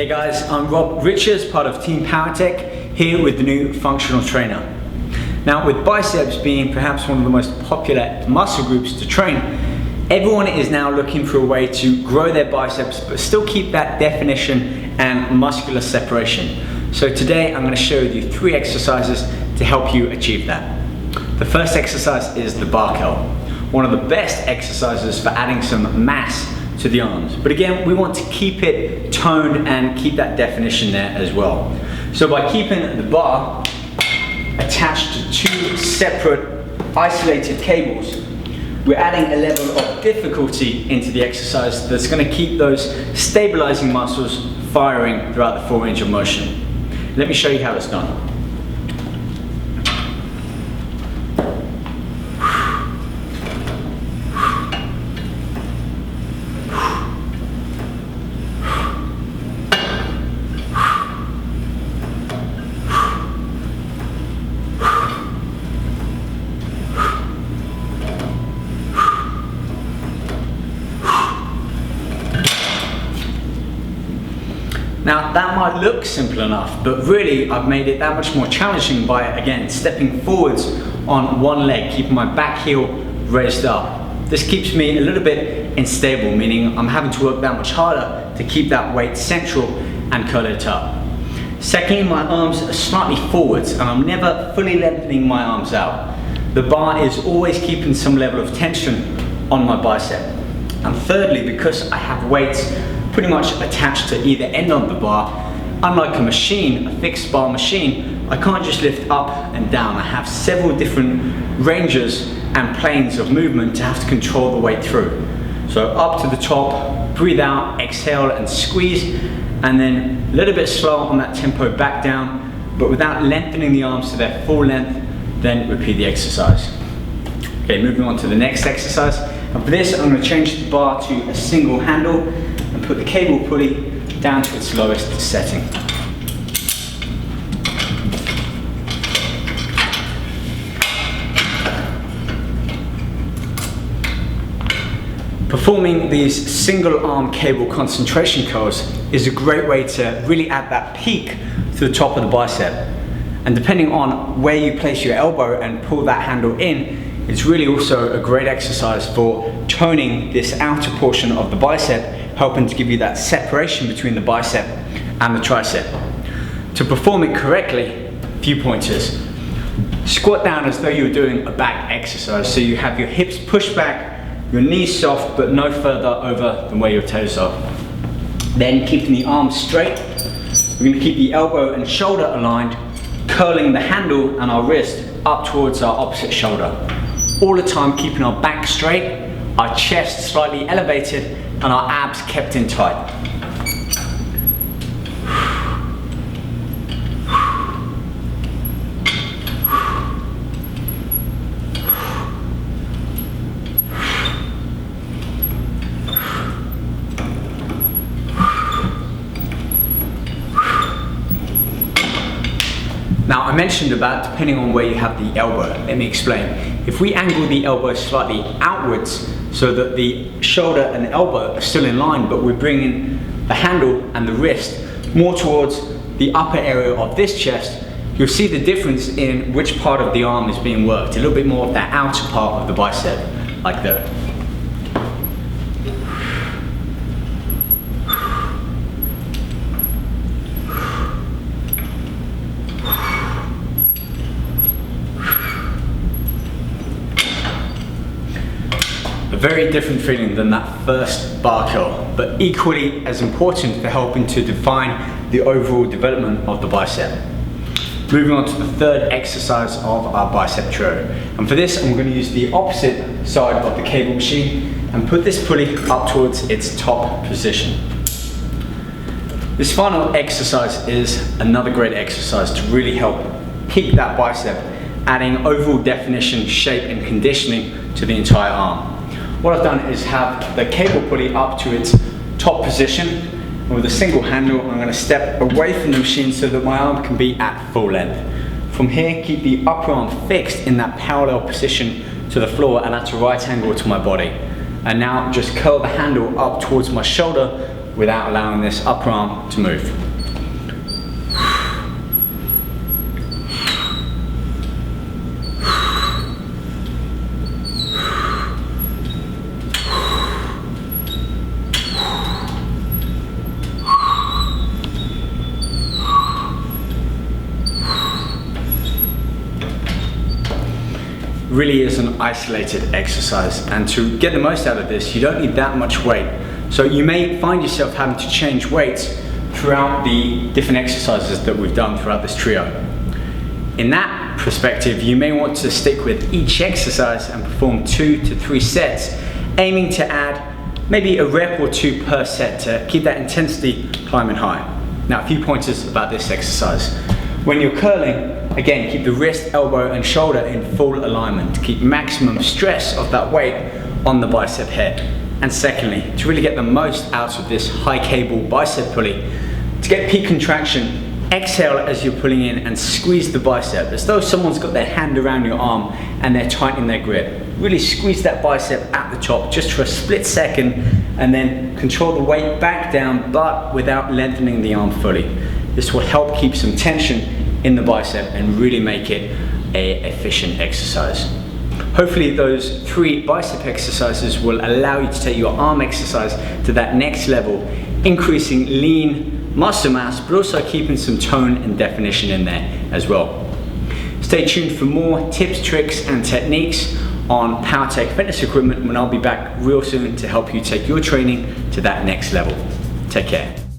Hey guys, I'm Rob Richards, part of Team Powertec, here with the new functional trainer. Now, with biceps being perhaps one of the most popular muscle groups to train, everyone is now looking for a way to grow their biceps but still keep that definition and muscular separation. So today I'm going to share with you 3 exercises to help you achieve that. The first exercise is the bar curl, one of the best exercises for adding some mass to the arms. But again, we want to keep it toned and keep that definition there as well. So by keeping the bar attached to 2 separate isolated cables, we're adding a level of difficulty into the exercise that's going to keep those stabilizing muscles firing throughout the full range of motion. Let me show you how it's done. Now that might look simple enough, but really I've made it that much more challenging by, again, stepping forwards on one leg, keeping my back heel raised up. This keeps me a little bit unstable, meaning I'm having to work that much harder to keep that weight central and curl it up. Secondly, my arms are slightly forwards and I'm never fully lengthening my arms out. The bar is always keeping some level of tension on my bicep. And thirdly, because I have weights pretty much attached to either end of the bar, unlike a machine, a fixed bar machine, I can't just lift up and down. I have several different ranges and planes of movement to have to control the weight through. So up to the top, breathe out, exhale and squeeze, and then a little bit slow on that tempo back down, but without lengthening the arms to their full length, then repeat the exercise. Okay, moving on to the next exercise. And for this, I'm going to change the bar to a single handle and put the cable pulley down to its lowest setting. Performing these single arm cable concentration curls is a great way to really add that peak to the top of the bicep. And depending on where you place your elbow and pull that handle in, it's really also a great exercise for toning this outer portion of the bicep, helping to give you that separation between the bicep and the tricep. To perform it correctly, a few pointers. Squat down as though you're doing a back exercise, so you have your hips pushed back, your knees soft but no further over than where your toes are. Then keeping the arms straight, we're going to keep the elbow and shoulder aligned, curling the handle and our wrist up towards our opposite shoulder. All the time keeping our back straight, our chest slightly elevated, and our abs kept in tight. Now, I mentioned about depending on where you have the elbow. Let me explain. If we angle the elbow slightly outwards so that the shoulder and elbow are still in line, but we're bringing the handle and the wrist more towards the upper area of this chest, you'll see the difference in which part of the arm is being worked. A little bit more of that outer part of the bicep, like that. A very different feeling than that first bar curl, but equally as important for helping to define the overall development of the bicep. Moving on to the third exercise of our bicep trio. And for this, I'm going to use the opposite side of the cable machine and put this pulley up towards its top position. This final exercise is another great exercise to really help peak that bicep, adding overall definition, shape and conditioning to the entire arm. What I've done is have the cable pulley up to its top position, and with a single handle I'm going to step away from the machine so that my arm can be at full length. From here, keep the upper arm fixed in that parallel position to the floor and at a right angle to my body. And now just curl the handle up towards my shoulder without allowing this upper arm to move. Really is an isolated exercise, and to get the most out of this you don't need that much weight. So you may find yourself having to change weights throughout the different exercises that we've done throughout this trio. In that perspective, you may want to stick with each exercise and perform 2 to 3 sets, aiming to add maybe a rep or 2 per set to keep that intensity climbing high. Now, a few pointers about this exercise. When you're curling, again, keep the wrist, elbow and shoulder in full alignment to keep maximum stress of that weight on the bicep head. And secondly, to really get the most out of this high cable bicep pulley, to get peak contraction, exhale as you're pulling in and squeeze the bicep as though someone's got their hand around your arm and they're tightening their grip. Really squeeze that bicep at the top just for a split second, and then control the weight back down but without lengthening the arm fully. This will help keep some tension in the bicep and really make it an efficient exercise. Hopefully those 3 bicep exercises will allow you to take your arm exercise to that next level, increasing lean muscle mass but also keeping some tone and definition in there as well. Stay tuned for more tips, tricks and techniques on Powertec fitness equipment when I'll be back real soon to help you take your training to that next level. Take care.